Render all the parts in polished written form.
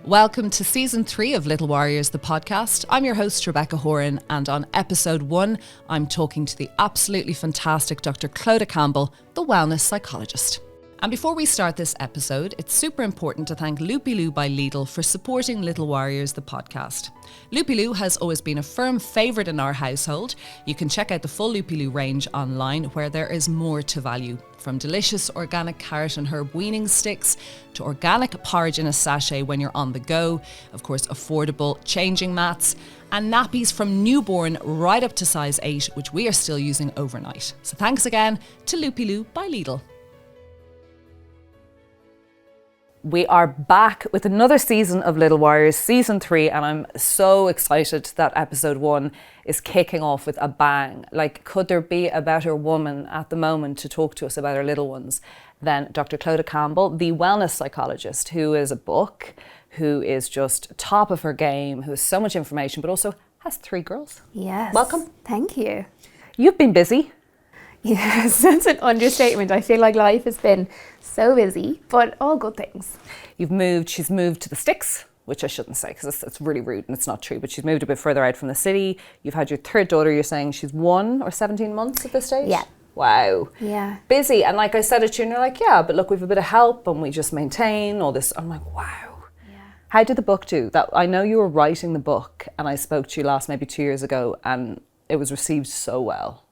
Welcome to Season 3 of Little Warriors, the podcast. I'm your host, Rebecca Horan, and on Episode 1, I'm talking to the absolutely fantastic Dr. Clodagh Campbell, the wellness psychologist. And before we start this episode, it's super important to thank Loopy Loo by Lidl for supporting Little Warriors, the podcast. Loopy Loo has always been a firm favourite in our household. You can check out the full Loopy Loo range online, where there is more to value. From delicious organic carrot and herb weaning sticks to organic porridge in a sachet when you're on the go, of course affordable changing mats, and nappies from newborn right up to size 8, which we are still using overnight. So thanks again to Loopy Loo by Lidl. We are back with another season of Little Warriors, Season 3, and I'm so excited that Episode 1 is kicking off with a bang. Like, could there be a better woman at the moment to talk to us about our little ones than Dr. Clodagh Campbell, the wellness psychologist, who is a book, who is just top of her game, who has so much information, but also has 3 girls. Yes. Welcome. Thank you. You've been busy. Yes, that's an understatement. I feel like life has been so busy, but all good things. She's moved to the sticks, which I shouldn't say because it's really rude and it's not true, but she's moved a bit further out from the city. You've had your 3rd daughter, you're saying she's 1 or 17 months at this stage? Yeah. Wow. Yeah. Busy. And like I said it to you, and you're like, yeah, but look, we've a bit of help and we just maintain all this. I'm like, wow. Yeah. How did the book do? That I know you were writing the book and I spoke to you last maybe 2 years ago and it was received so well.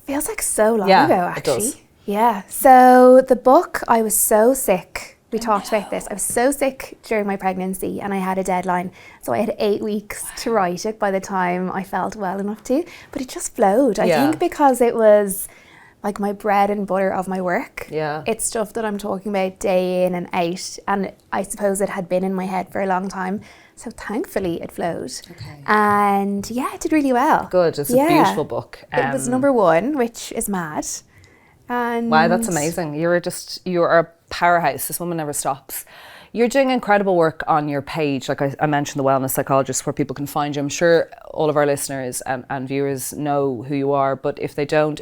Feels like so long Yeah, ago, actually. It does. Yeah. So the book, I was so sick. We talked about this. I was so sick during my pregnancy and I had a deadline. So I had 8 weeks to write it by the time I felt well enough to. But it just flowed. I think because it was like my bread and butter of my work. Yeah. It's stuff that I'm talking about day in and out. And I suppose it had been in my head for a long time. So thankfully it flowed. Okay. And yeah, it did really well. Good. It's a beautiful book. It was number 1, which is mad. And wow, that's amazing. You're a powerhouse. This woman never stops. You're doing incredible work on your page. Like I mentioned, the wellness psychologist, where people can find you. I'm sure all of our listeners and viewers know who you are, but if they don't,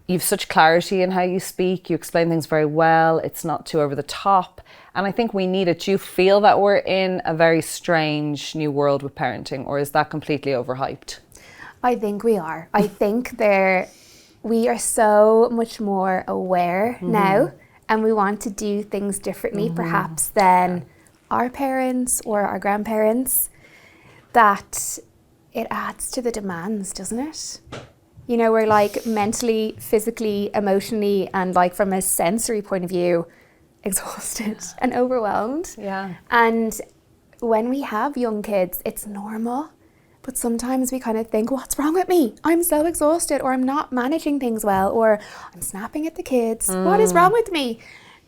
you've such clarity in how you speak. You explain things very well. It's not too over the top. And I think we need it. Do you feel that we're in a very strange new world with parenting, or is that completely overhyped? I think we are. I think we are so much more aware now, and we want to do things differently perhaps than our parents or our grandparents, that it adds to the demands, doesn't it? You know, we're like mentally, physically, emotionally, and like from a sensory point of view, exhausted and overwhelmed. Yeah. And when we have young kids, it's normal. But sometimes we kind of think, what's wrong with me? I'm so exhausted, or I'm not managing things well, or I'm snapping at the kids. What is wrong with me?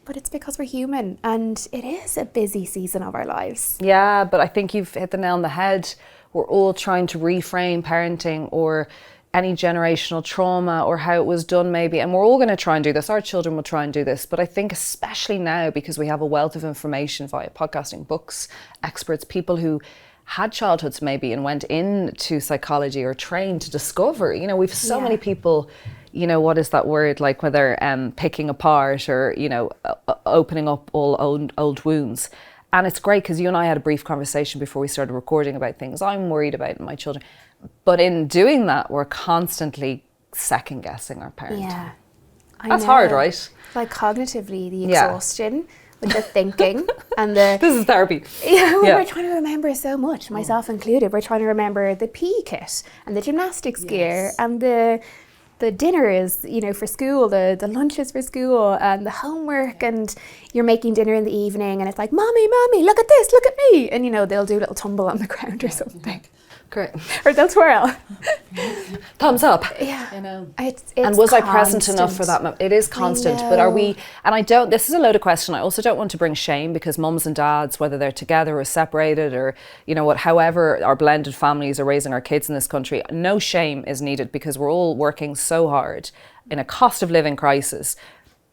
But it's because we're human, and it is a busy season of our lives. Yeah, but I think you've hit the nail on the head. We're all trying to reframe parenting or any generational trauma or how it was done maybe, and we're all going to try and do this. Our children will try and do this, but I think especially now, because we have a wealth of information via podcasting, books, experts, people who had childhoods maybe and went into psychology or trained to discover, you know, we've so many people, you know, what is that word, like whether picking apart or, you know, opening up all old wounds. And it's great because you and I had a brief conversation before we started recording about things I'm worried about in my children. But in doing that, we're constantly second guessing our parent. Yeah. That's hard, right? Like cognitively, the exhaustion with the thinking and the... This is therapy. Yeah, we're trying to remember so much, myself included. We're trying to remember the PE kit and the gymnastics gear and the dinners, you know, for school, the lunches for school and the homework, and you're making dinner in the evening and it's like, mommy, look at this, look at me. And, you know, they'll do a little tumble on the ground or something. Great. Or they'll twirl. Thumbs up. Yeah. You know. It's and was constant. I present enough for that moment? It is constant, but are we, and I don't, this is a loaded question. I also don't want to bring shame, because mums and dads, whether they're together or separated or, you know what, however our blended families are raising our kids in this country, no shame is needed because we're all working so hard in a cost of living crisis.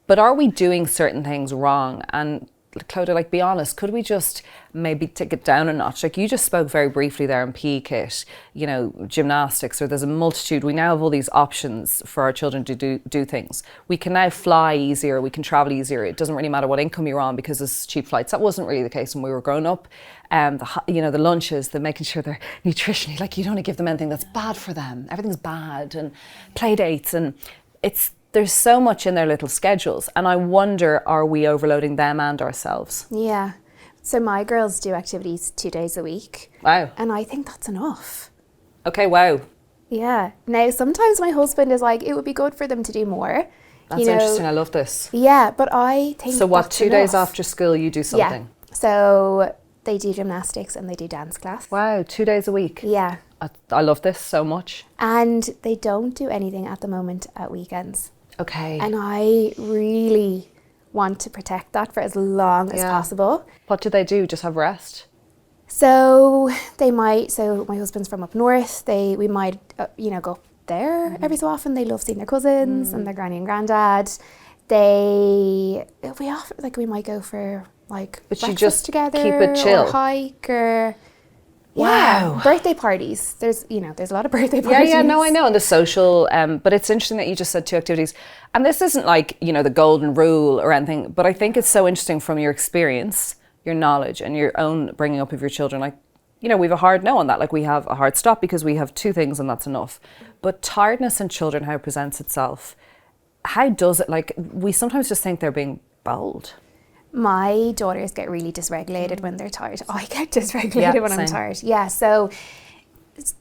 But are we doing certain things wrong? And Clodagh, like, be honest, could we just maybe take it down a notch? Like, you just spoke very briefly there in PE kit, you know, gymnastics, or there's a multitude. We now have all these options for our children to do things. We can now fly easier, we can travel easier. It doesn't really matter what income you're on because there's cheap flights. That wasn't really the case when we were growing up. The lunches, the making sure they're nutritionally, like, you don't want to give them anything that's bad for them. Everything's bad, and play dates, and there's so much in their little schedules, and I wonder, are we overloading them and ourselves? Yeah. So my girls do activities 2 days a week. Wow. And I think that's enough. Okay, wow. Yeah. Now, sometimes my husband is like, it would be good for them to do more. That's interesting. I love this. Yeah, but I think so what, that's 2 days after school you do something? Yeah. So they do gymnastics and they do dance class. Wow, 2 days a week. Yeah. I love this so much. And they don't do anything at the moment at weekends. Okay. And I really want to protect that for as long as possible. What do they do? Just have rest? So my husband's from up north. We might, go up there every so often. They love seeing their cousins and their granny and granddad. We might go for breakfast together, keep it chill, or hike, or wow, birthday parties. There's a lot of birthday parties. Yeah, no, I know, and the social. But it's interesting that you just said 2 activities, and this isn't like, you know, the golden rule or anything. But I think it's so interesting from your experience, your knowledge, and your own bringing up of your children. Like, you know, we have a hard no on that. Like, we have a hard stop because we have 2 things and that's enough. But tiredness in children, how it presents itself, how does it? Like, we sometimes just think they're being bold. My daughters get really dysregulated when they're tired. I get dysregulated when I'm tired. Yeah, so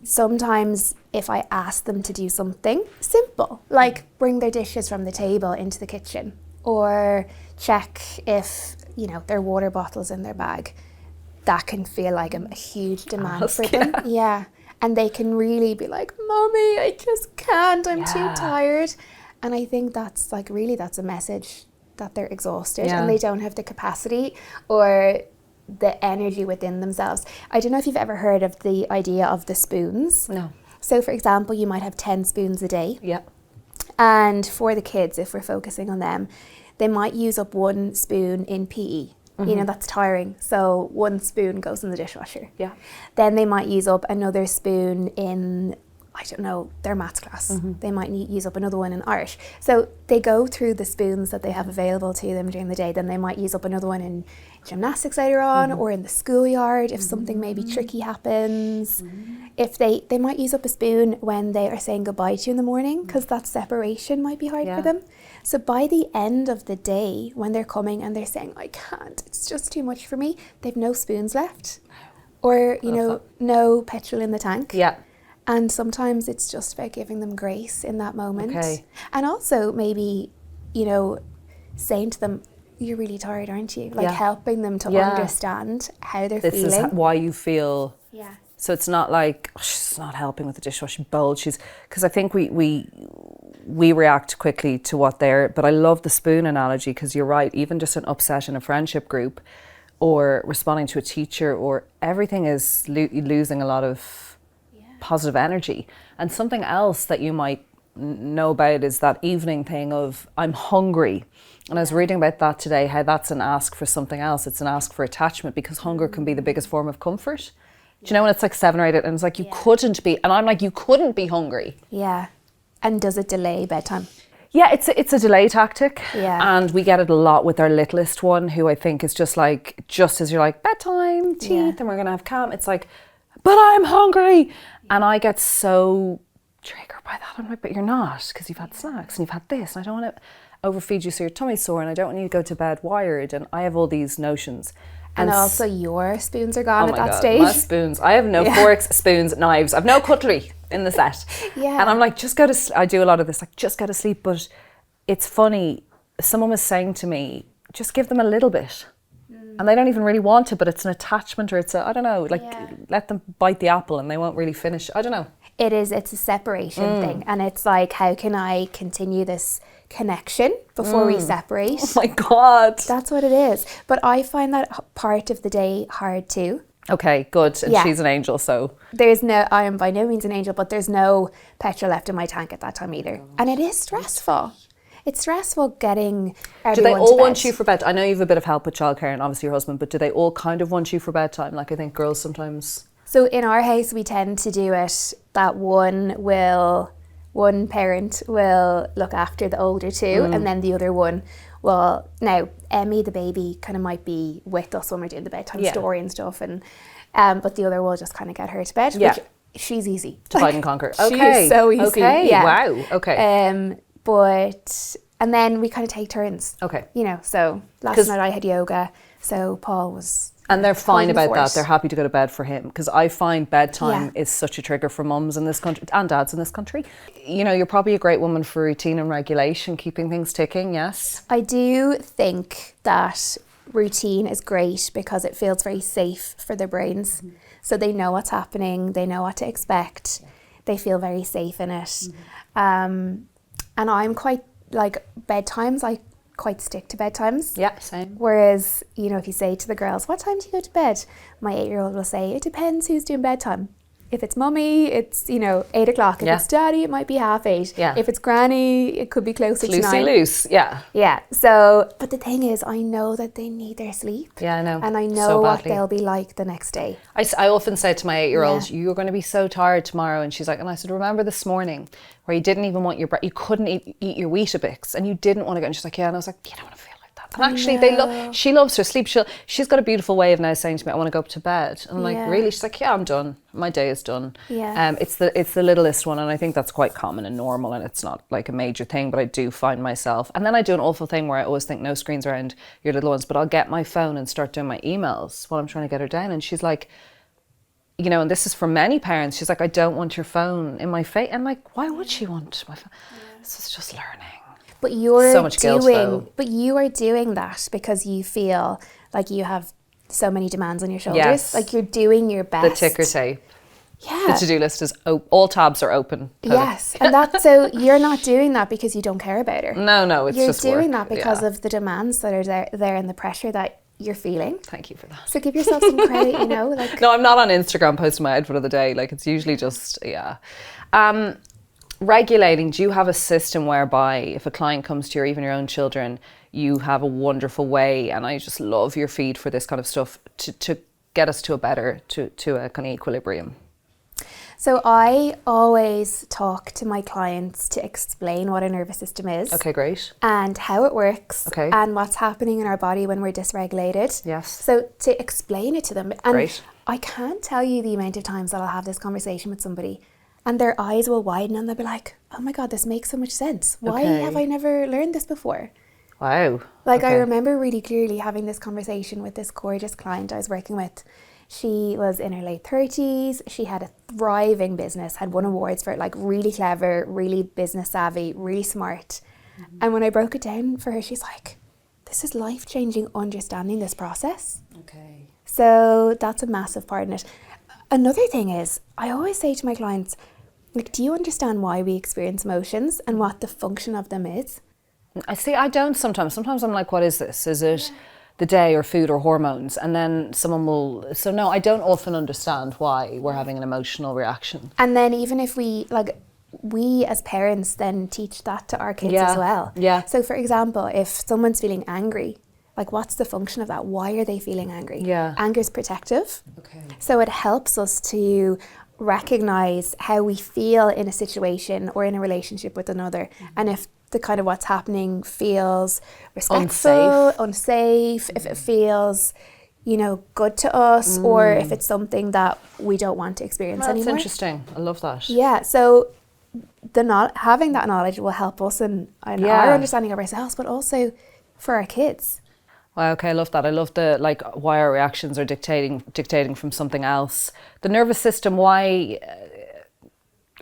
sometimes if I ask them to do something simple, like bring their dishes from the table into the kitchen, or check if, you know, their water bottle's in their bag, that can feel like a huge demand for them. Yeah. And they can really be like, Mommy, I just can't, I'm too tired. And I think that's a message that they're exhausted and they don't have the capacity or the energy within themselves. I don't know if you've ever heard of the idea of the spoons. No. So for example, you might have 10 spoons a day. Yeah. And for the kids, if we're focusing on them, they might use up 1 spoon in PE. You know, that's tiring. So 1 spoon goes in the dishwasher. Yeah. Then they might use up another spoon in, I don't know, their maths class. They might use up another one in art. So they go through the spoons that they have available to them during the day. Then they might use up another one in gymnastics later on, or in the schoolyard if something maybe tricky happens. If they might use up a spoon when they are saying goodbye to you in the morning, because that separation might be hard for them. So by the end of the day, when they're coming and they're saying, I can't, it's just too much for me, they've no spoons left. Or, you know, no petrol in the tank. Yeah. And sometimes it's just about giving them grace in that moment. Okay. And also maybe, you know, saying to them, you're really tired, aren't you? Like helping them to understand how they're feeling. This is why you feel. Yeah. So it's not like, oh, she's not helping with the dishwashing bowl. Because I think we react quickly to what they're, but I love the spoon analogy, because you're right, even just an upset in a friendship group or responding to a teacher, or everything is losing a lot of positive energy. And something else that you might know about is that evening thing of, I'm hungry. And I was reading about that today, how that's an ask for something else. It's an ask for attachment, because hunger can be the biggest form of comfort. Do you know when it's like 7 or 8 and it's like, you couldn't be, and I'm like, you couldn't be hungry. Yeah. And does it delay bedtime? Yeah, it's a delay tactic. Yeah. And we get it a lot with our littlest one, who I think is just like, just as you're like, bedtime, teeth, and we're going to have calm, it's like, but I'm hungry. And I get so triggered by that. I'm like, but you're not, because you've had snacks and you've had this, and I don't want to overfeed you so your tummy's sore, and I don't want you to go to bed wired, and I have all these notions. And also your spoons are gone at that stage. My spoons. I have no forks, spoons, knives. I've no cutlery in the set. And I'm like, just go to I do a lot of this, like, just go to sleep. But it's funny, someone was saying to me, just give them a little bit. And they don't even really want it, but it's an attachment, or it's a, I don't know, like, let them bite the apple and they won't really finish. I don't know. It's a separation thing. And it's like, how can I continue this connection before we separate? Oh my God. That's what it is. But I find that part of the day hard too. Okay, good. And she's an angel, so. I am by no means an angel, but there's no petrol left in my tank at that time either. And it is stressful. It's stressful getting everyone Do they to all bed. want you for bed? I know you have a bit of help with childcare and obviously your husband, but do they all kind of want you for bedtime? Like I think girls sometimes... So in our house, we tend to do it that one parent will look after the older two, and then the other one will... Now, Emmy, the baby, kind of might be with us when we're doing the bedtime story and stuff, and but the other will just kind of get her to bed. Yeah. Which, she's easy. Divide and conquer. She Okay. is so easy. Okay. Yeah. Wow. Okay. And then we kind of take turns. Okay. You know, so last night I had yoga, so Paul was... And they're fine holding the about that. fort. They're happy to go to bed for him. Because I find bedtime is such a trigger for mums in this country and dads in this country. You know, you're probably a great woman for routine and regulation, keeping things ticking, yes? I do think that routine is great because it feels very safe for their brains. So they know what's happening, they know what to expect, they feel very safe in it. And I'm quite, like, bedtimes, I quite stick to bedtimes. Yeah, same. Whereas, you know, if you say to the girls, what time do you go to bed? My 8-year-old will say, it depends who's doing bedtime. If it's mummy, it's, 8 o'clock. If it's daddy, it might be 8:30. Yeah. If it's granny, it could be closer to 9. Loose, yeah. Yeah. So, but the thing is, I know that they need their sleep. Yeah, I know. And I know So what badly. they'll be like the next day. I often say to my 8-year-old, you're going to be so tired tomorrow. And she's like, and I said, remember this morning where you didn't even want your you couldn't eat your Weetabix and you didn't want to go. And she's like, yeah. And I was like, you don't want to feel like that. And actually, she loves her sleep. She's got a beautiful way of now saying to me, I want to go up to bed. And I'm like, really? She's like, yeah, I'm done. My day is done. Yeah. It's the littlest one. And I think that's quite common and normal. And it's not like a major thing, but I do find myself. And then I do an awful thing where I always think no screens around your little ones, but I'll get my phone and start doing my emails while I'm trying to get her down. And she's like, you know, and this is for many parents, she's like, I don't want your phone in my face. And like, why would she want my phone? This is just learning. But you're so much guilt, though. But you are doing that because you feel like you have so many demands on your shoulders. Yes. Like you're doing your best. The ticker tape. Yeah. The to-do list is all tabs are open. Yes. And that's so you're not doing that because you don't care about her. No, it's you're just doing work. that because of the demands that are there and the pressure that you're feeling. Thank you for that. So give yourself some credit, like. No, I'm not on Instagram posting my outfit of the day. Like it's usually just, regulating, do you have a system whereby if a client comes to you or even your own children, you have a wonderful way, and I just love your feed for this kind of stuff, to get us to a better, to a kind of equilibrium? So I always talk to my clients to explain what a nervous system is. Okay, great. And how it works. Okay. And what's happening in our body when we're dysregulated. Yes. So to explain it to them. And Great. I can't tell you the amount of times that I'll have this conversation with somebody and their eyes will widen and they'll be like, oh my God, this makes so much sense. Why have I never learned this before? Wow. Like I remember really clearly having this conversation with this gorgeous client I was working with. She was in her late 30s. She had a thriving business, had won awards for it, like really clever, really business savvy, really smart. Mm-hmm. And when I broke it down for her, she's like, this is life-changing understanding this process. Okay. So that's a massive part in it. Another thing is, I always say to my clients, like, do you understand why we experience emotions and what the function of them is? I don't sometimes. Sometimes I'm like, what is this? Is it the day or food or hormones? And then someone will... So no, I don't often understand why we're having an emotional reaction. And then even if we as parents then teach that to our kids as well. Yeah. So for example, if someone's feeling angry, like what's the function of that? Why are they feeling angry? Yeah. Anger is protective. Okay. So it helps us to recognize how we feel in a situation or in a relationship with another. Mm-hmm. And if the kind of what's happening feels respectful, unsafe, if it feels, good to us, or if it's something that we don't want to experience anymore. That's interesting. I love that. Yeah, so having that knowledge will help us in our understanding of ourselves, but also for our kids. Wow, okay, I love that. I love why our reactions are dictating from something else. The nervous system, why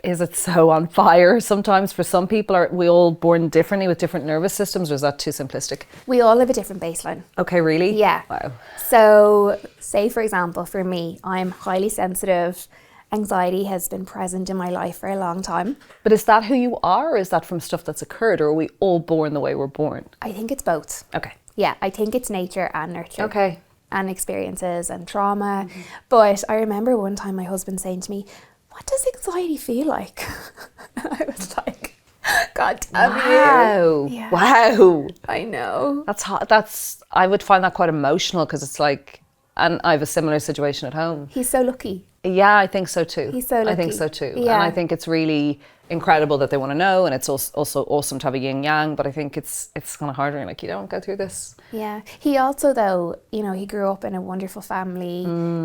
is it so on fire sometimes for some people? Are we all born differently with different nervous systems, or is that too simplistic? We all have a different baseline. Okay, really? Yeah. Wow. So say, for example, for me, I'm highly sensitive. Anxiety has been present in my life for a long time. But is that who you are, or is that from stuff that's occurred, or are we all born the way we're born? I think it's both. Okay. Yeah, I think it's nature and nurture. Okay. And experiences and trauma. Mm-hmm. But I remember one time my husband saying to me, what does anxiety feel like? And I was like, God damn Wow. you. Yeah. Wow. I know. That's hot. I would find that quite emotional because it's like, and I have a similar situation at home. He's so lucky. Yeah, I think so too. He's so lucky. I think so too. Yeah. And I think it's really incredible that they want to know, and it's also awesome to have a yin yang, but I think it's kind of harder, like you don't go through this. Yeah. He also, though, you know, he grew up in a wonderful family,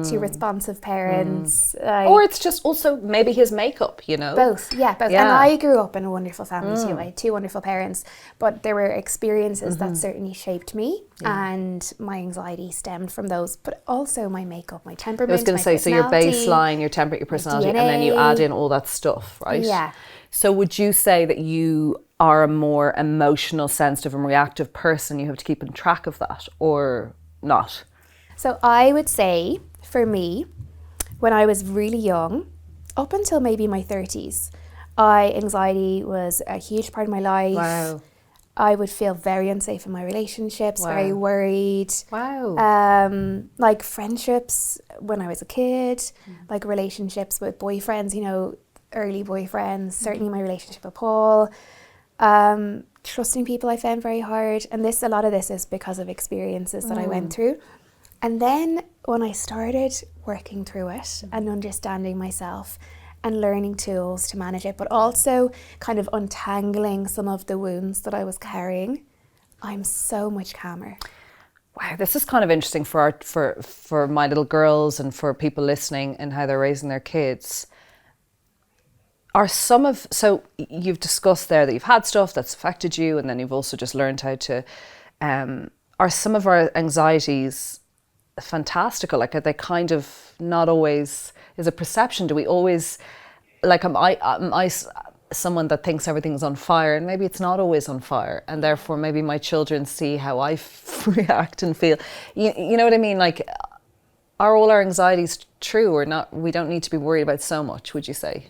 two responsive parents. Or it's just also maybe his makeup, you know? Both. Yeah. And I grew up in a wonderful family too. I had two wonderful parents, but there were experiences that certainly shaped me, and my anxiety stemmed from those, but also my makeup, my temperament. I was going to say, so your baseline, your temperament, your personality, and then you add in all that stuff, right? Yeah. So would you say that you are a more emotional, sensitive and reactive person? You have to keep in track of that or not? So I would say, for me, when I was really young, up until maybe my 30s, anxiety was a huge part of my life. Wow. I would feel very unsafe in my relationships, very worried. Wow. Like friendships when I was a kid, like relationships with boyfriends, you know, early boyfriends, certainly my relationship with Paul. Trusting people I found very hard. And a lot of this is because of experiences that I went through. And then when I started working through it and understanding myself and learning tools to manage it, but also kind of untangling some of the wounds that I was carrying, I'm so much calmer. Wow, this is kind of interesting for my little girls and for people listening and how they're raising their kids. So you've discussed there that you've had stuff that's affected you, and then you've also just learned how to, are some of our anxieties fantastical? Like, are they kind of not always, is it perception? Do we always, like, am I someone that thinks everything's on fire, and maybe it's not always on fire, and therefore maybe my children see how I react and feel. You know what I mean? Like, are all our anxieties true or not? We don't need to be worried about so much, would you say?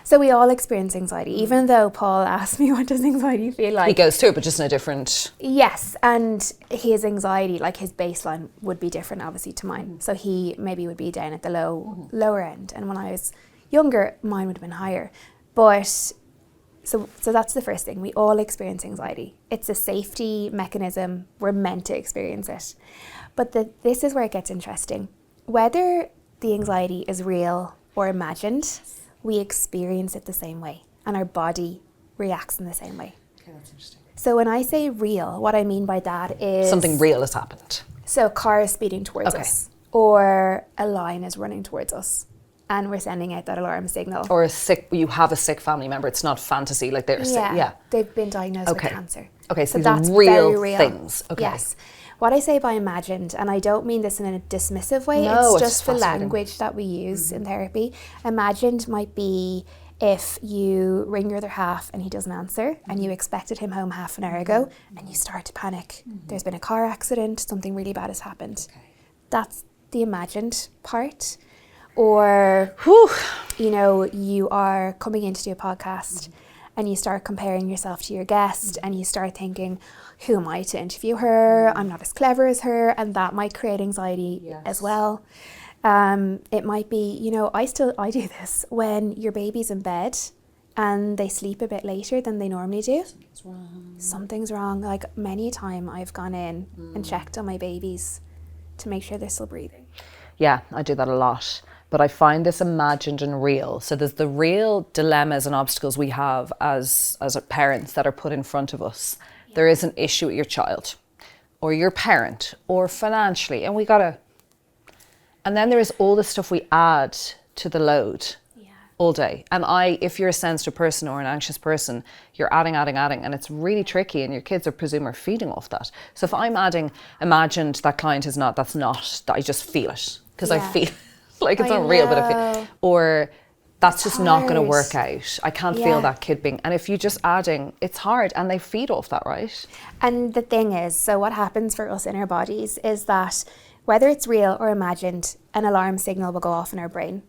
So we all experience anxiety, even though Paul asked me, what does anxiety feel like? He goes through it, but just in a different... Yes, and his anxiety, like his baseline would be different, obviously, to mine. So he maybe would be down at the lower end. And when I was younger, mine would have been higher. But, so that's the first thing. We all experience anxiety. It's a safety mechanism. We're meant to experience it. But this is where it gets interesting. Whether the anxiety is real or imagined, we experience it the same way, and our body reacts in the same way. Okay, that's interesting. So when I say real, what I mean by that is... Something real has happened. So a car is speeding towards us, or a lion is running towards us, and we're sending out that alarm signal. Or you have a sick family member. It's not fantasy, like they're sick. Yeah. They've been diagnosed with cancer. Okay, so that's real, very real things. Okay. Yes. What I say by imagined, and I don't mean this in a dismissive way, no, it's just the language that we use in therapy. Imagined might be if you ring your other half and he doesn't answer, and you expected him home half an hour ago, and you start to panic. There's been a car accident, something really bad has happened. Okay. That's the imagined part. Or, you know, you are coming in to do a podcast and you start comparing yourself to your guest and you start thinking, who am I to interview her? I'm not as clever as her. And that might create anxiety as well. It might be, you know, I do this when your baby's in bed and they sleep a bit later than they normally do. Something's wrong. Like many a time I've gone in and checked on my babies to make sure they're still breathing. Yeah, I do that a lot. But I find this imagined and real. So there's the real dilemmas and obstacles we have as parents that are put in front of us. Yeah. There is an issue with your child or your parent or financially, and and then there is all the stuff we add to the load all day. And if you're a sensitive person or an anxious person, you're adding, and it's really tricky, and your kids are feeding off that. So if I'm adding imagined, that client is not, that I just feel it because I feel like it's not real, but I feel, or that's just not going to work out. I can't feel that kid being, and if you're just adding, it's hard, and they feed off that, right? And the thing is, so what happens for us in our bodies is that whether it's real or imagined, an alarm signal will go off in our brain,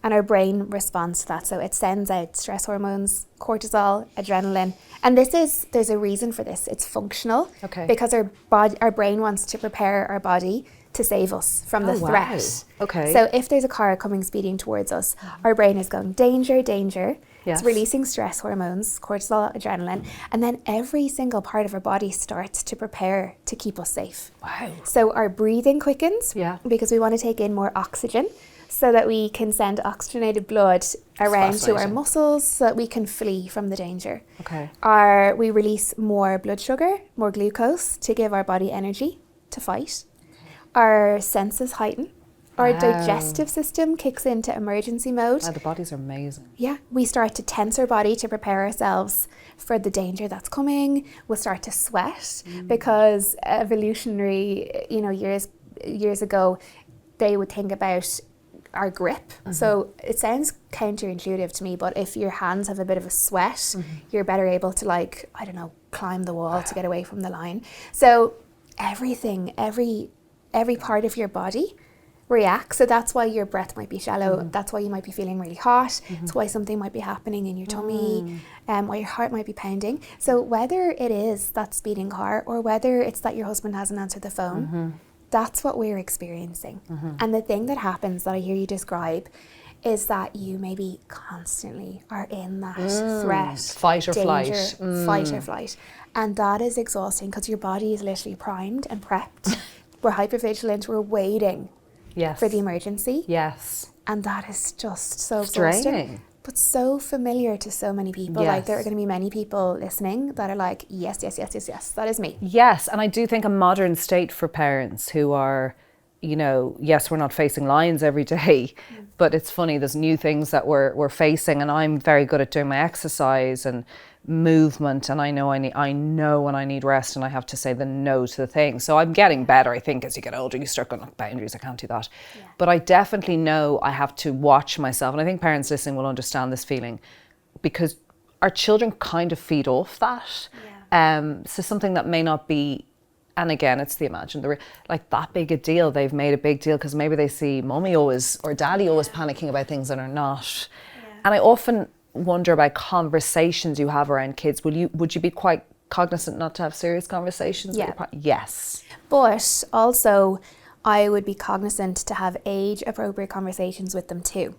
and our brain responds to that. So it sends out stress hormones, cortisol, adrenaline, and there's a reason for this. It's functional, because our brain wants to prepare our body to save us from the threat. Okay. So if there's a car coming speeding towards us, our brain is going, danger, danger. Yes. It's releasing stress hormones, cortisol, adrenaline, and then every single part of our body starts to prepare to keep us safe. Wow. So our breathing quickens because we want to take in more oxygen so that we can send oxygenated blood around to our muscles so that we can flee from the danger. Okay. We release more blood sugar, more glucose to give our body energy to fight. Our senses heighten. Our digestive system kicks into emergency mode. Wow, the bodies are amazing. Yeah, we start to tense our body to prepare ourselves for the danger that's coming. We'll start to sweat because evolutionary, years ago, they would think about our grip. So it sounds counterintuitive to me, but if your hands have a bit of a sweat, you're better able to climb the wall to get away from the line. So everything, every part of your body react. So that's why your breath might be shallow. That's why you might be feeling really hot. It's why something might be happening in your tummy, why your heart might be pounding. So whether it is that speeding car or whether it's that your husband hasn't answered the phone, that's what we're experiencing. And the thing that happens that I hear you describe is that you maybe constantly are in that threat, fight or danger, flight. Fight or flight. And that is exhausting because your body is literally primed and prepped. We're hypervigilant, we're waiting for the emergency. Yes. And that is just so draining. exhausting. But so familiar to so many people. Yes. Like there are going to be many people listening that are like, yes, that is me. Yes, and I do think a modern state for parents who are, yes, we're not facing lions every day, but it's funny, there's new things that we're facing, and I'm very good at doing my exercise and movement, and I know when I need rest, and I have to say the no to the thing. So I'm getting better. I think as you get older, you start going, boundaries, I can't do that. Yeah. But I definitely know I have to watch myself, and I think parents listening will understand this feeling because our children kind of feed off that. Yeah. So something that may not be, and again, it's like that big a deal. They've made a big deal because maybe they see mummy always or daddy always panicking about things that are not. Yeah. And I often wonder about conversations you have around kids. Would you be quite cognizant not to have serious conversations? Yeah. Yes. But also, I would be cognizant to have age-appropriate conversations with them too.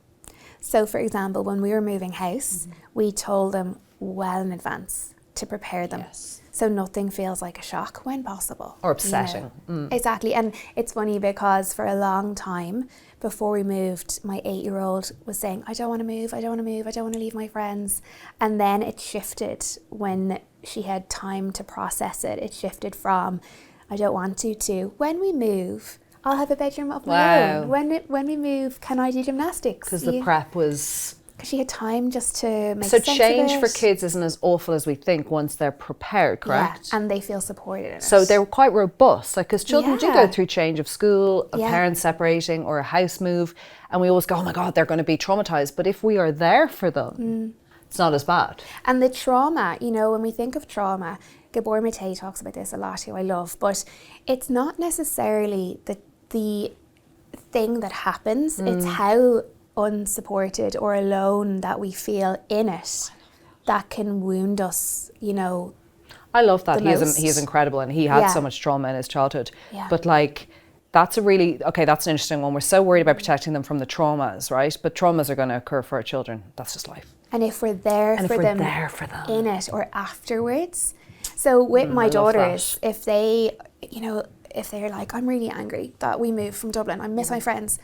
So, for example, when we were moving house, we told them well in advance to prepare them. Yes. So nothing feels like a shock when possible. Or upsetting. Exactly. And it's funny because for a long time before we moved, my 8-year-old was saying, I don't want to move, I don't want to move, I don't want to leave my friends. And then it shifted when she had time to process it. It shifted from, I don't want to when we move, I'll have a bedroom of my own. When we move, can I do gymnastics? Because the prep was... Because she had time just to make so sense change of it. For kids isn't as awful as we think once they're prepared, correct? Yeah, and they feel supported in it. So they're quite robust, like because children do go through change of school, a parent separating or a house move, and we always go, oh my God, they're going to be traumatized. But if we are there for them, it's not as bad. And the trauma, when we think of trauma, Gabor Mate talks about this a lot, who I love, but it's not necessarily the thing that happens, it's how unsupported or alone that we feel in it that can wound us, I love that. He is incredible, and he had so much trauma in his childhood. Yeah. But that's that's an interesting one. We're so worried about protecting them from the traumas, right? But traumas are going to occur for our children. That's just life. And if we're there for them in it or afterwards. So with my daughters, if they, if they're like, I'm really angry that we moved from Dublin, I miss my friends.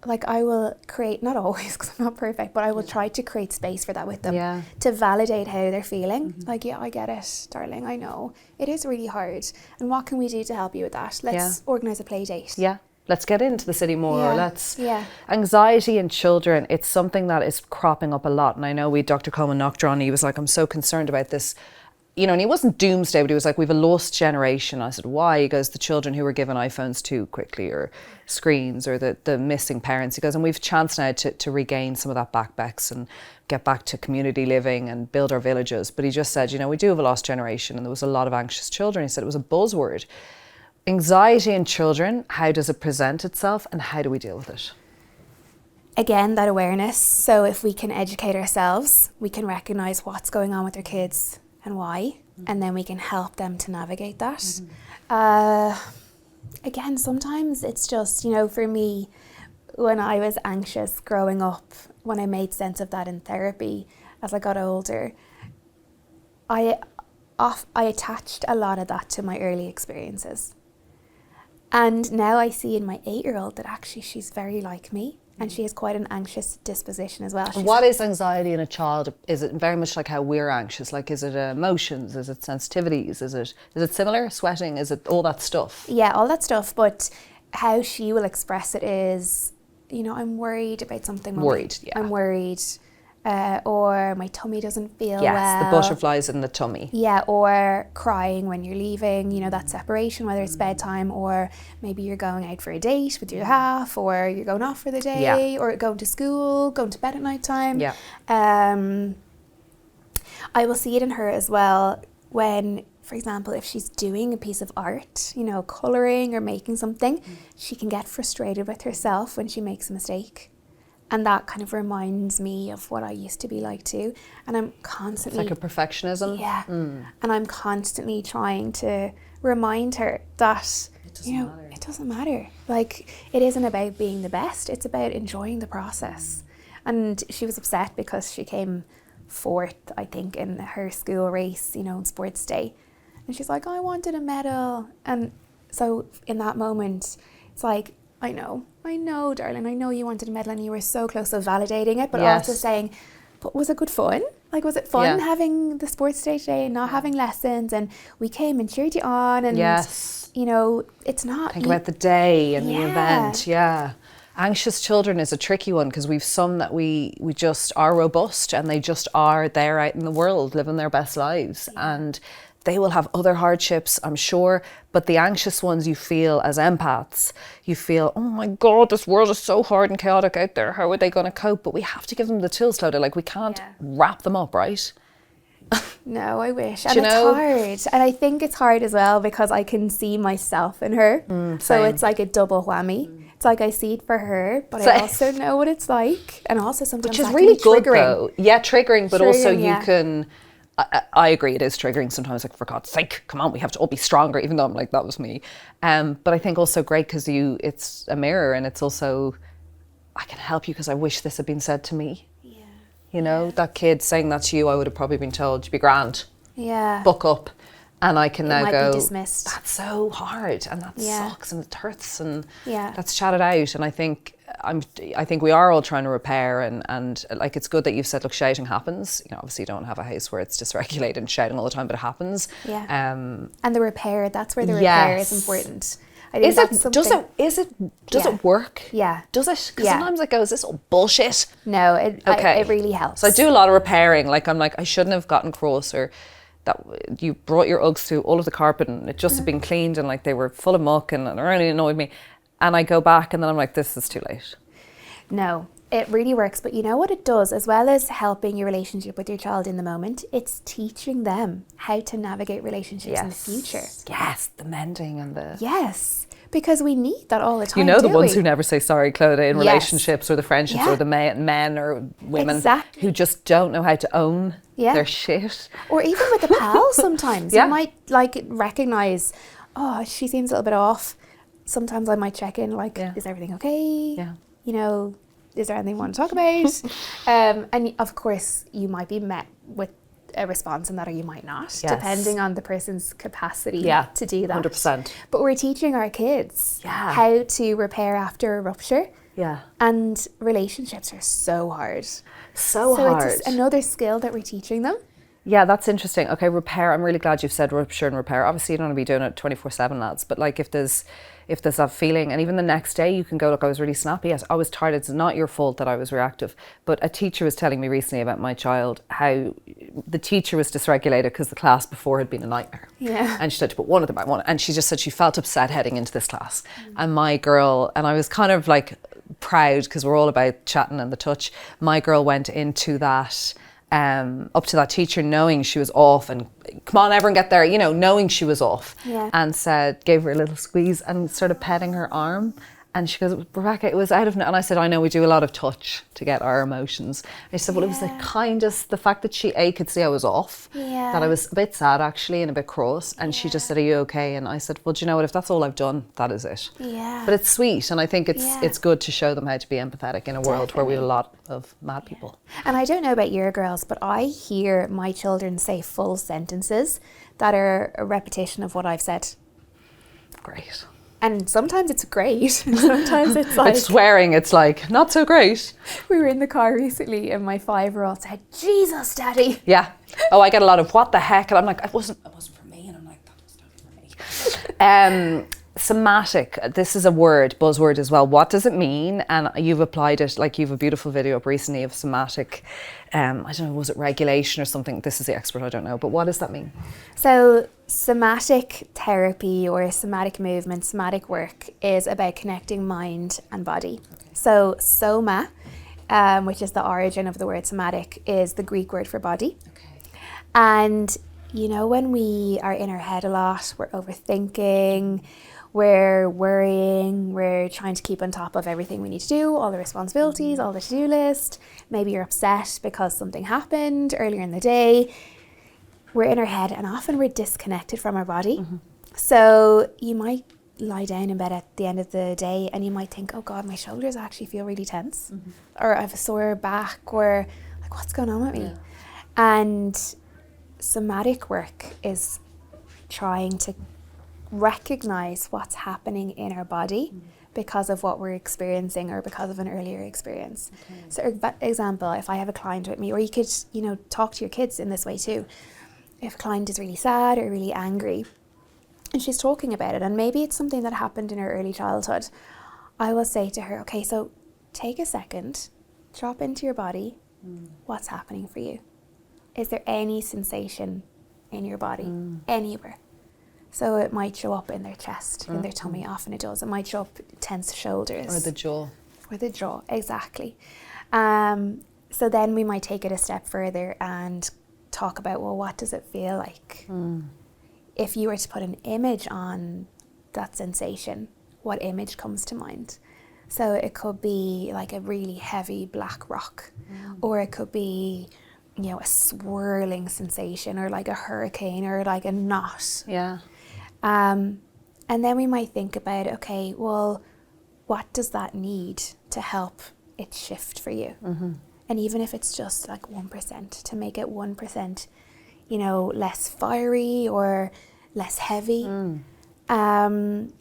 Like I will create, not always because I'm not perfect, but I will try to create space for that with them to validate how they're feeling. Like, I get it, darling, I know. It is really hard. And what can we do to help you with that? Let's organise a play date. Yeah. Let's get into the city more. Anxiety in children, it's something that is cropping up a lot. And I know Dr. Coleman knocked on, he was like, I'm so concerned about this. And he wasn't doomsday, but he was like, we've a lost generation. I said, why? He goes, the children who were given iPhones too quickly or screens or the missing parents. He goes, and we've a chance now to regain some of that back, Bex, and get back to community living and build our villages. But he just said, we do have a lost generation, and there was a lot of anxious children. He said it was a buzzword. Anxiety in children, how does it present itself and how do we deal with it? Again, that awareness. So if we can educate ourselves, we can recognise what's going on with our kids and why, and then we can help them to navigate that. Again, sometimes it's just, for me, when I was anxious growing up, when I made sense of that in therapy, as I got older, I attached a lot of that to my early experiences. And now I see in my 8-year-old that actually she's very like me, and she has quite an anxious disposition as well. What is anxiety in a child? Is it very much like how we're anxious? Like, is it emotions? Is it sensitivities? Is it similar? Sweating? Is it all that stuff? Yeah, all that stuff. But how she will express it is, you know, I'm worried about something. Worried, yeah. I'm worried. Or my tummy doesn't feel well. Yes, the butterflies in the tummy. Yeah, or crying when you're leaving, you know, that separation, whether it's bedtime or maybe you're going out for a date with your half, or you're going off for the day, or going to school, going to bed at night time. Yeah. I will see it in her as well when, for example, if she's doing a piece of art, you know, colouring or making something, she can get frustrated with herself when she makes a mistake. And that kind of reminds me of what I used to be like too. And I'm constantly... It's like a perfectionism? Yeah. And I'm constantly trying to remind her that, it doesn't matter. Like, it isn't about being the best. It's about enjoying the process. And she was upset because she came 4th, I think, in her school race, you know, on sports day. And she's like, I wanted a medal. And so in that moment, it's like, I know, darling, I know you wanted a medal and you were so close to validating it, but also saying, but was it good fun? Like, was it fun having the sports day today and not having lessons? And we came and cheered you on, and, you know, it's not... Think about the day and the event, Anxious children is a tricky one because we've some that we just are robust and they just are there out in the world living their best lives. And they will have other hardships, I'm sure, but the anxious ones you feel as empaths, you feel, oh my God, this world is so hard and chaotic out there. How are they going to cope? But we have to give them the tools, Clodagh. Like, we can't wrap them up, right? No, I wish. And it's hard. And I think it's hard as well because I can see myself in her. So it's like a double whammy. It's like I see it for her, but I also know what it's like. And also sometimes which is really good, though. Yeah, triggering, but also you yeah. can... I agree, it is triggering sometimes, like, for God's sake, come on, we have to all be stronger, even though I'm like, that was me. But I think also great because it's a mirror, and it's also, I can help you because I wish this had been said to me. Yeah. You know, that kid saying that to you, I would have probably been told, you be grand. Yeah. Buck up. And I can now go, dismissed. That's so hard, and that sucks, and it hurts, and let's chat it out. And I think we are all trying to repair, and like, it's good that you've said, look, shouting happens. You know, obviously you don't have a house where it's dysregulated and shouting all the time, but it happens. Yeah. And the repair, that's where the repair is important. I think does it work? Yeah. Does it? Because sometimes it goes, this all bullshit. No, it really helps. So I do a lot of repairing. Like, I'm like, I shouldn't have gotten cross, or that you brought your Uggs through all of the carpet and it just had been cleaned and like they were full of muck and it really annoyed me. And I go back and then I'm like, this is too late. No, it really works. But you know what it does, as well as helping your relationship with your child in the moment, it's teaching them how to navigate relationships in the future. Yes, the mending and the... Yes, because we need that all the time. You know, the ones who never say sorry, Clodagh, in relationships, or the friendships, or the men or women who just don't know how to own their shit. Or even with the pals sometimes. You might like recognise, oh, she seems a little bit off. Sometimes I might check in, like, is everything okay? Yeah. You know, is there anything you want to talk about? And of course, you might be met with a response in that, or you might not, depending on the person's capacity to do that. 100%. But we're teaching our kids how to repair after a rupture. Yeah. And relationships are so hard. So hard. It's another skill that we're teaching them. Yeah, that's interesting. Okay, repair. I'm really glad you've said rupture and repair. Obviously, you don't want to be doing it 24/7, lads. But like, if there's that feeling, and even the next day you can go, look, I was really snappy. Yes, I was tired. It's not your fault that I was reactive. But a teacher was telling me recently about my child, how the teacher was dysregulated because the class before had been a nightmare. Yeah. And she said to put one of them out, and she just said she felt upset heading into this class. And my girl, and I was kind of like proud because we're all about chatting and the touch. My girl went into that. Up to that teacher, knowing she was off, and come on, everyone get there, you know, knowing she was off, and gave her a little squeeze and started petting her arm. And she goes, Rebecca, it was out of... And I said, I know we do a lot of touch to get our emotions. And she said, well, it was the kindest, the fact that she, could see I was off, that I was a bit sad actually and a bit cross. And she just said, are you okay? And I said, well, do you know what? If that's all I've done, that is it. Yeah. But it's sweet. And I think it's good to show them how to be empathetic in a world where we have a lot of mad people. And I don't know about your girls, but I hear my children say full sentences that are a repetition of what I've said. Great. And sometimes it's great, and sometimes it's like... It's swearing, it's like, not so great. We were in the car recently and my 5-year-old said, Jesus, Daddy. Yeah. Oh, I get a lot of, what the heck? And I'm like, it wasn't for me. And I'm like, that was totally for me. Somatic, this is a word, buzzword as well. What does it mean? And you've applied it, like you have a beautiful video up recently of somatic, I don't know, was it regulation or something? This is the expert, I don't know. But what does that mean? So somatic therapy or somatic movement, somatic work is about connecting mind and body. Okay. So soma, which is the origin of the word somatic, is the Greek word for body. Okay. And you know, when we are in our head a lot, we're overthinking, we're worrying, we're trying to keep on top of everything we need to do, all the responsibilities, all the to-do list. Maybe you're upset because something happened earlier in the day. We're in our head and often we're disconnected from our body. Mm-hmm. So you might lie down in bed at the end of the day and you might think, oh God, my shoulders actually feel really tense. Mm-hmm. Or I have a sore back, or like, what's going on with me? And somatic work is trying to recognize what's happening in our body because of what we're experiencing or because of an earlier experience. Okay. So for example, if I have a client with me, or you could, you know, talk to your kids in this way too. If a client is really sad or really angry and she's talking about it, and maybe it's something that happened in her early childhood, I will say to her, okay, so take a second, drop into your body. What's happening for you? Is there any sensation in your body anywhere? So it might show up in their chest, in their tummy, often it does. It might show up tense shoulders. Or the jaw. Or the jaw, exactly. So then we might take it a step further and talk about, well, what does it feel like? If you were to put an image on that sensation, what image comes to mind? So it could be like a really heavy black rock, or it could be, you know, a swirling sensation, or like a hurricane, or like a knot. Yeah. And then we might think about, okay, well, what does that need to help it shift for you? Mm-hmm. And even if it's just like 1%, to make it 1%, you know, less fiery or less heavy. And,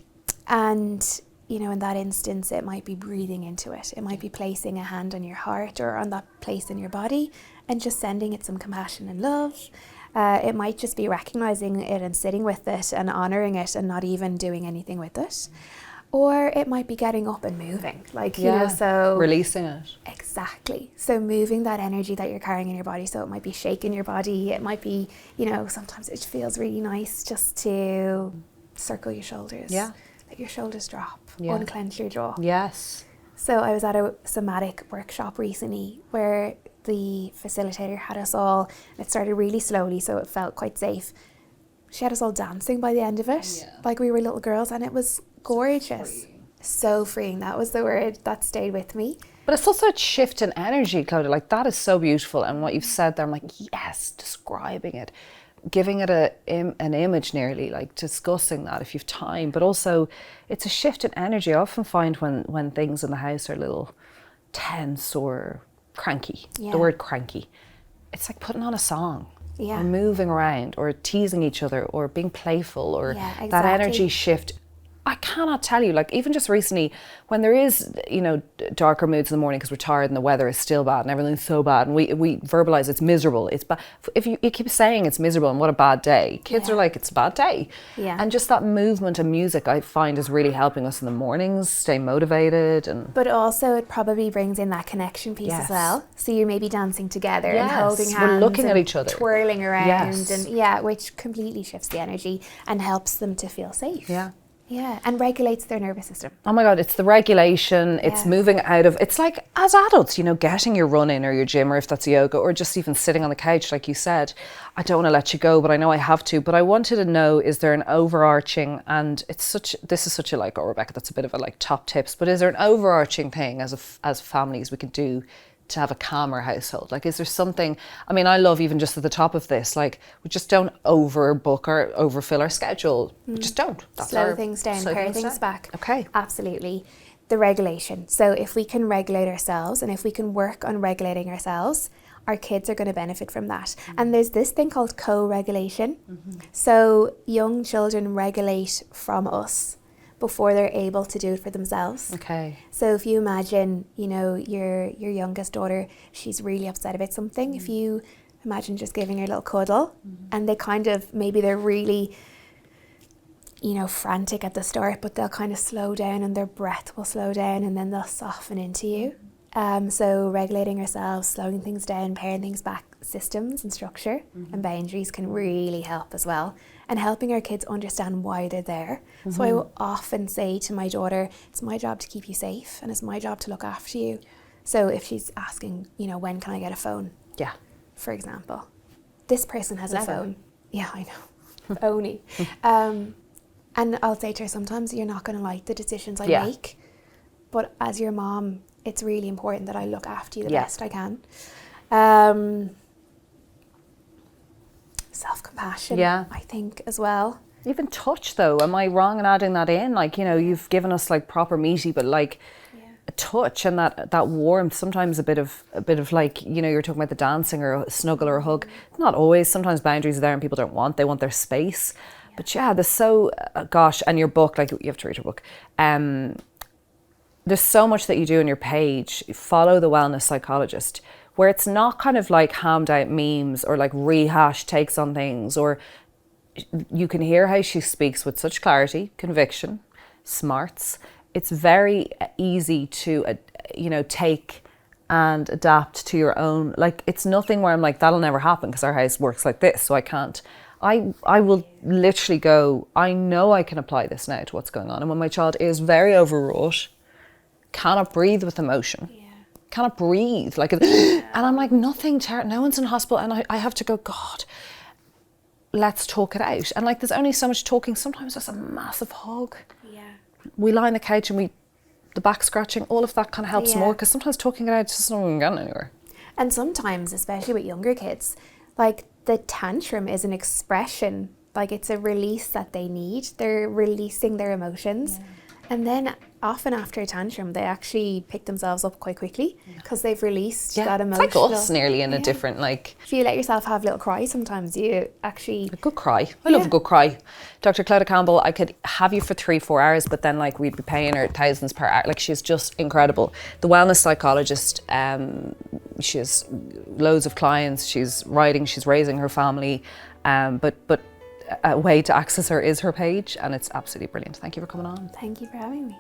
you know, in that instance, it might be breathing into it. It might be placing a hand on your heart or on that place in your body and just sending it some compassion and love. It might just be recognizing it and sitting with it and honoring it and not even doing anything with it. Or it might be getting up and moving, like, you know, so... Releasing it. Exactly. So moving that energy that you're carrying in your body. So it might be shaking your body. It might be, you know, sometimes it feels really nice just to circle your shoulders. Yeah. Let your shoulders drop. Yeah. Unclench your jaw. Yes. So I was at a somatic workshop recently where the facilitator had us all, and it started really slowly, so it felt quite safe. She had us all dancing by the end of it, like we were little girls, and it was gorgeous. So freeing. That was the word that stayed with me. But it's also a shift in energy, Clodagh. Like, that is so beautiful. And what you've said there, I'm like, yes, describing it, giving it an image nearly, like discussing that if you've time. But also, it's a shift in energy. I often find when things in the house are a little tense or cranky, the word cranky, it's like putting on a song. Or moving around, or teasing each other, or being playful, or that energy shift. I cannot tell you, like, even just recently, when there is, you know, darker moods in the morning because we're tired and the weather is still bad and everything's so bad, and we verbalize it's miserable, it's bad. If you keep saying it's miserable and what a bad day, kids are like, it's a bad day. And just that movement and music, I find, is really helping us in the mornings stay motivated. And but also it probably brings in that connection piece as well. So you may be dancing together and holding hands, we're looking at each other, twirling around, and which completely shifts the energy and helps them to feel safe. Yeah, and regulates their nervous system. Oh my God, it's the regulation, it's moving out of, it's like as adults, you know, getting your run in or your gym, or if that's yoga, or just even sitting on the couch, like you said. I don't want to let you go, but I know I have to. But I wanted to know, is there an overarching, and this is such a like, oh Rebecca, that's a bit of a like top tips, but is there an overarching thing as families we can do to have a calmer household? Like, is there something, I mean, I love even just at the top of this, like, we just don't overbook or overfill our schedule. We just don't. Slow things down, pare things back. Okay. Absolutely. The regulation. So if we can regulate ourselves and if we can work on regulating ourselves, our kids are going to benefit from that. And there's this thing called co-regulation. So young children regulate from us before they're able to do it for themselves. Okay. So if you imagine, you know, your youngest daughter, she's really upset about something. If you imagine just giving her a little cuddle, and they kind of, maybe they're really, you know, frantic at the start, but they'll kind of slow down and their breath will slow down and then they'll soften into you. So regulating ourselves, slowing things down, paring things back, systems and structure and boundaries can really help as well. And helping our kids understand why they're there. So I will often say to my daughter, it's my job to keep you safe and it's my job to look after you. So if she's asking, you know, when can I get a phone? Yeah. For example, this person has a phone. Yeah, I know. Only. And I'll say to her, sometimes you're not going to like the decisions I make, but as your mom, it's really important that I look after you the best I can. Self-compassion, I think, as well. Even touch, though, am I wrong in adding that in? Like, you know, you've given us like proper meaty, but like a touch and that warmth, sometimes a bit of like, you know, you're talking about the dancing or a snuggle or a hug. Not always, sometimes boundaries are there and people they want their space. But yeah, there's so, gosh, and your book, like, you have to read your book. There's so much that you do on your page. Follow the Wellness Psychologist, where it's not kind of like hammed out memes or like rehash takes on things, or you can hear how she speaks with such clarity, conviction, smarts. It's very easy to, you know, take and adapt to your own. Like, it's nothing where I'm like, that'll never happen because our house works like this, so I can't. I will literally go, I know I can apply this now to what's going on. And when my child is very overwrought, cannot breathe with emotion, cannot breathe, like, and I'm like, nothing, no one's in hospital, and I have to go, God, let's talk it out. And like, there's only so much talking. Sometimes there's a massive hug. We lie on the couch and the back scratching, all of that kind of helps more, because sometimes talking it out just doesn't get anywhere. And sometimes, especially with younger kids, like, the tantrum is an expression, like, it's a release that they need. They're releasing their emotions. And then often after a tantrum, they actually pick themselves up quite quickly because they've released that emotion. It's like us nearly in a different, like... If you let yourself have a little cry, sometimes you actually... A good cry. I love a good cry. Dr. Clodagh Campbell, I could have you for 3-4 hours, but then like we'd be paying her thousands per hour. Like, she's just incredible. The Wellness Psychologist, she has loads of clients. She's writing, she's raising her family, but a way to access her is her page, and it's absolutely brilliant. Thank you for coming on. Thank you for having me.